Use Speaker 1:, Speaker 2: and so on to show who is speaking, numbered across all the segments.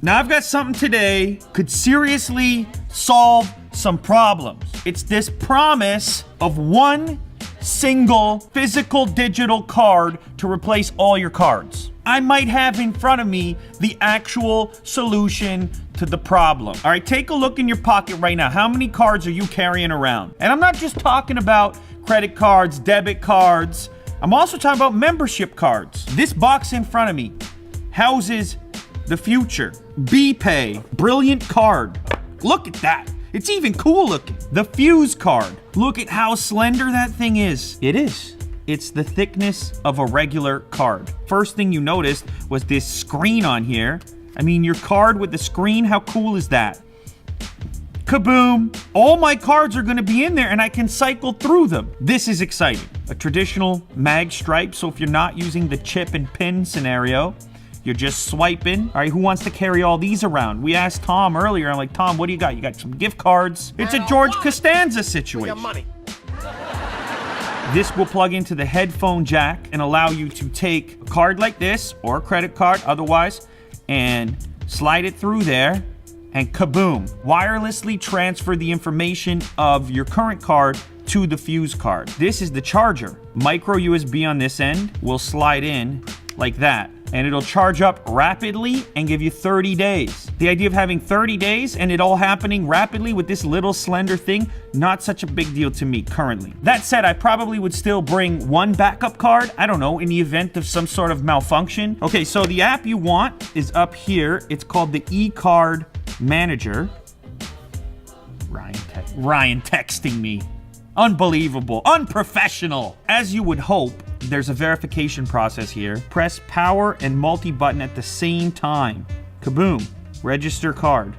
Speaker 1: Now I've got something today could seriously solve some problems. It's this promise of one single physical digital card to replace all your cards. I might have in front of me the actual solution to the problem. All right, take a look in your pocket right now. How many cards are you carrying around? And I'm not just talking about credit cards, debit cards. I'm also talking about membership cards. This box in front of me houses the future. BPay, brilliant card. Look at that. It's even cool looking. The Fuse card. Look at how slender that thing is. It is. It's the thickness of a regular card. First thing you noticed was this screen on here. I mean, your card with the screen, how cool is that? Kaboom! All my cards are gonna be in there and I can cycle through them. This is exciting. A traditional mag stripe, so if you're not using the chip and pin scenario, you're just swiping. All right, who wants to carry all these around? We asked Tom earlier. I'm like, Tom, what do you got? You got some gift cards. It's a George Costanza situation. This will plug into the headphone jack and allow you to take a card like this, or a credit card otherwise, and slide it through there, and kaboom. Wirelessly transfer the information of your current card to the Fuse card. This is the charger. Micro USB on this end will slide in like that, and it'll charge up rapidly and give you 30 days. The idea of having 30 days and it all happening rapidly with this little slender thing, not such a big deal to me currently. That said, I probably would still bring one backup card, I don't know, in the event of some sort of malfunction. Okay, so the app you want is up here. It's called the eCard Manager. Ryan texting me. Unbelievable, unprofessional. As you would hope, there's a verification process here. Press power and multi-button at the same time. Kaboom, register card,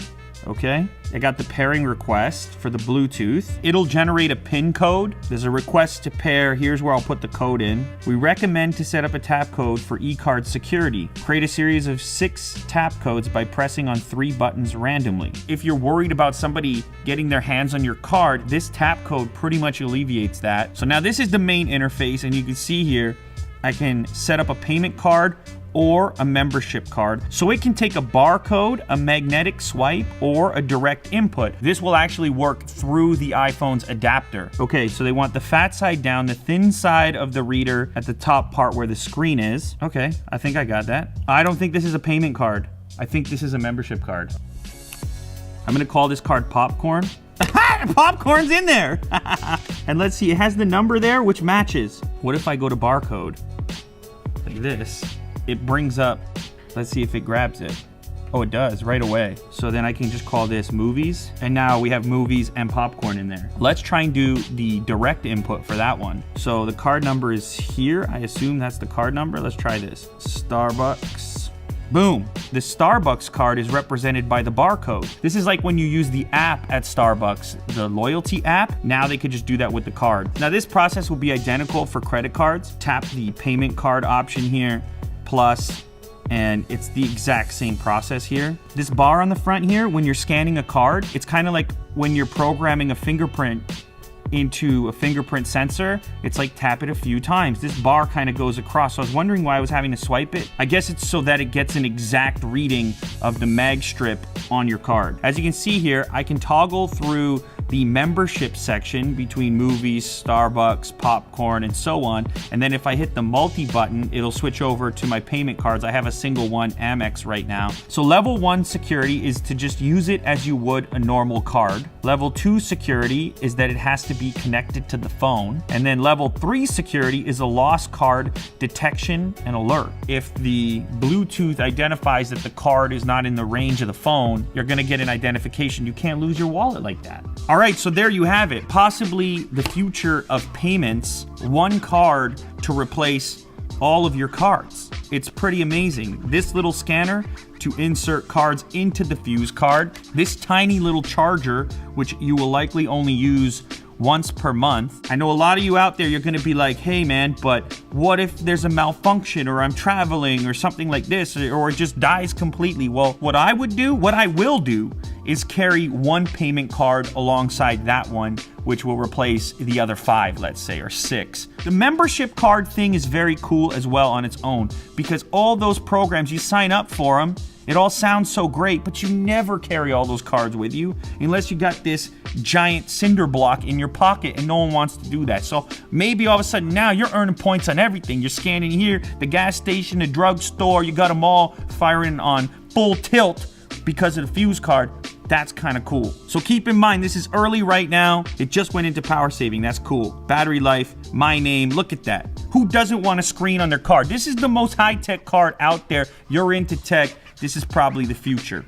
Speaker 1: okay? I got the pairing request for the Bluetooth. It'll generate a PIN code. There's a request to pair. Here's where I'll put the code in. We recommend to set up a tap code for eCard security. Create a series of 6 tap codes by pressing on 3 buttons randomly. If you're worried about somebody getting their hands on your card, this tap code pretty much alleviates that. So now this is the main interface, and you can see here, I can set up a payment card or a membership card. So it can take a barcode, a magnetic swipe, or a direct input. This will actually work through the iPhone's adapter. Okay, so they want the fat side down, the thin side of the reader at the top part where the screen is. Okay, I think I got that. I don't think this is a payment card. I think this is a membership card. I'm gonna call this card Popcorn. Popcorn's in there! And let's see, it has the number there, which matches. What if I go to barcode? Like this. It brings up, let's see if it grabs it. Oh, it does right away. So then I can just call this movies. And now we have movies and popcorn in there. Let's try and do the direct input for that one. So the card number is here. I assume that's the card number. Let's try this. Starbucks. Boom. The Starbucks card is represented by the barcode. This is like when you use the app at Starbucks, the loyalty app. Now they could just do that with the card. Now this process will be identical for credit cards. Tap the payment card option here. Plus, and it's the exact same process here. This bar on the front here, when you're scanning a card, it's kind of like when you're programming a fingerprint into a fingerprint sensor. It's like tap it a few times. This bar kind of goes across. So I was wondering why I was having to swipe it. I guess it's so that it gets an exact reading of the mag strip on your card. As you can see here, I can toggle through the membership section between movies, Starbucks, popcorn, and so on. And then if I hit the multi button, it'll switch over to my payment cards. I have a single one, Amex right now. So level 1 security is to just use it as you would a normal card. Level 2 security is that it has to be connected to the phone. And then level 3 security is a lost card detection and alert. If the Bluetooth identifies that the card is not in the range of the phone, you're gonna get an identification. You can't lose your wallet like that. All right, so there you have it. Possibly the future of payments, one card to replace all of your cards. It's pretty amazing. This little scanner to insert cards into the Fuse card. This tiny little charger, which you will likely only use once per month. I know a lot of you out there, you're gonna be like, hey man, but what if there's a malfunction or I'm traveling or something like this, or it just dies completely? Well, what I will do is carry one payment card alongside that one, which will replace the other 5, let's say, or 6. The membership card thing is very cool as well on its own, because all those programs, you sign up for them, It all sounds so great, but you never carry all those cards with you unless you got this giant cinder block in your pocket, and no one wants to do that. So maybe all of a sudden now you're earning points on everything. You're scanning here, the gas station, the drugstore, you got them all firing on full tilt because of the fuse card. That's kind of cool. So keep in mind, this is early right now. It just went into power saving. That's cool. Battery life, my name, look at that. Who doesn't want a screen on their card? This is the most high-tech card out there. You're into tech. This is probably the future.